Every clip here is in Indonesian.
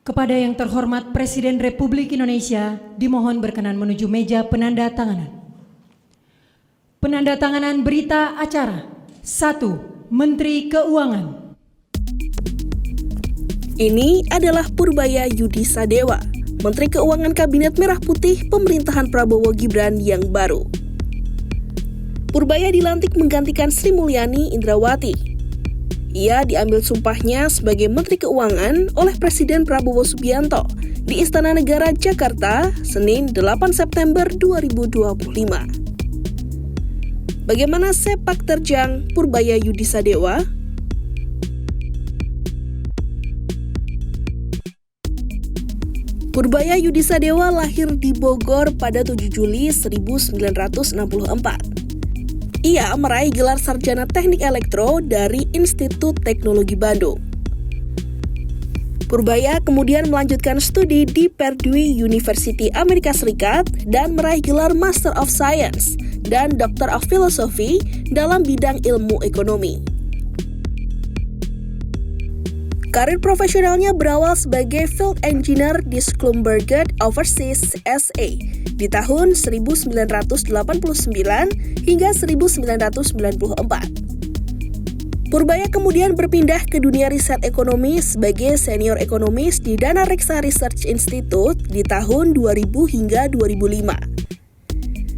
Kepada yang terhormat Presiden Republik Indonesia, dimohon berkenan menuju meja penandatanganan. Penandatanganan berita acara. 1. Menteri Keuangan. Ini adalah Purbaya Yudi Sadewa, Menteri Keuangan Kabinet Merah Putih pemerintahan Prabowo Gibran yang baru. Purbaya dilantik menggantikan Sri Mulyani Indrawati. Ia diambil sumpahnya sebagai Menteri Keuangan oleh Presiden Prabowo Subianto di Istana Negara Jakarta, Senin 8 September 2025. Bagaimana sepak terjang Purbaya Yudi Sadewa? Purbaya Yudi Sadewa lahir di Bogor pada 7 Juli 1964. Ia meraih gelar sarjana teknik elektro dari Institut Teknologi Bandung. Purbaya kemudian melanjutkan studi di Purdue University Amerika Serikat dan meraih gelar Master of Science dan Doctor of Philosophy dalam bidang ilmu ekonomi. Karir profesionalnya berawal sebagai field engineer di Schlumberger Overseas SA di tahun 1989 hingga 1994. Purbaya kemudian berpindah ke dunia riset ekonomi sebagai senior ekonomis di Dana Reksa Research Institute di tahun 2000 hingga 2005.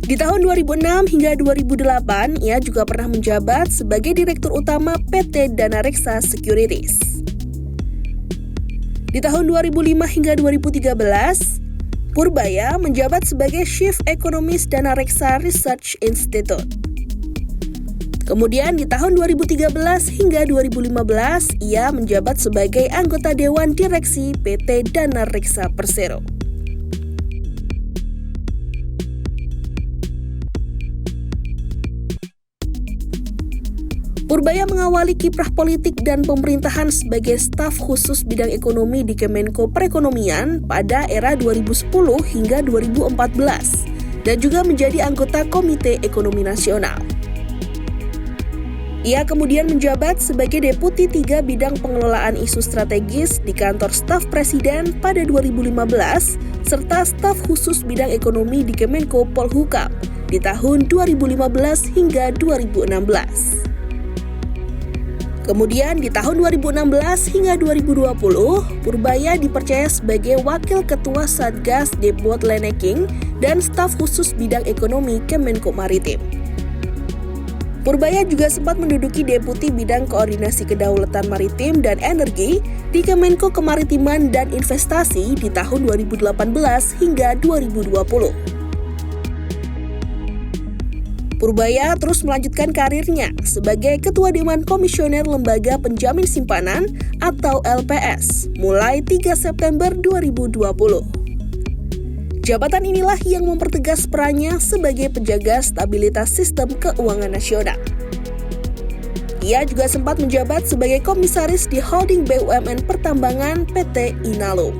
Di tahun 2006 hingga 2008, ia juga pernah menjabat sebagai Direktur Utama PT Dana Reksa Securities. Di tahun 2005 hingga 2013, Purbaya menjabat sebagai Chief Economist Dana Reksa Research Institute. Kemudian di tahun 2013 hingga 2015, ia menjabat sebagai anggota Dewan Direksi PT Dana Reksa Persero. Purbaya mengawali kiprah politik dan pemerintahan sebagai staf khusus bidang ekonomi di Kemenko Perekonomian pada era 2010 hingga 2014 dan juga menjadi anggota Komite Ekonomi Nasional. Ia kemudian menjabat sebagai Deputi 3 Bidang Pengelolaan Isu Strategis di Kantor Staf Presiden pada 2015 serta staf khusus bidang ekonomi di Kemenko Polhukam di tahun 2015 hingga 2016. Kemudian di tahun 2016 hingga 2020, Purbaya dipercaya sebagai Wakil Ketua Satgas Debottlenecking dan staf khusus bidang ekonomi Kemenko Maritim. Purbaya juga sempat menduduki Deputi Bidang Koordinasi Kedaulatan Maritim dan Energi di Kemenko Kemaritiman dan Investasi di tahun 2018 hingga 2020. Purbaya terus melanjutkan karirnya sebagai Ketua Dewan Komisioner Lembaga Penjamin Simpanan atau LPS mulai 3 September 2020. Jabatan inilah yang mempertegas perannya sebagai penjaga stabilitas sistem keuangan nasional. Ia juga sempat menjabat sebagai komisaris di holding BUMN Pertambangan PT Inalum.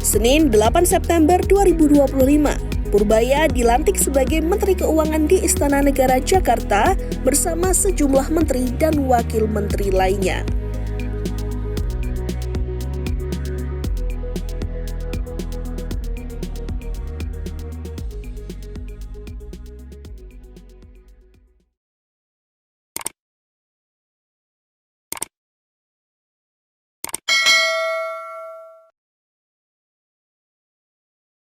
Senin 8 September 2025. Purbaya dilantik sebagai Menteri Keuangan di Istana Negara Jakarta bersama sejumlah menteri dan wakil menteri lainnya.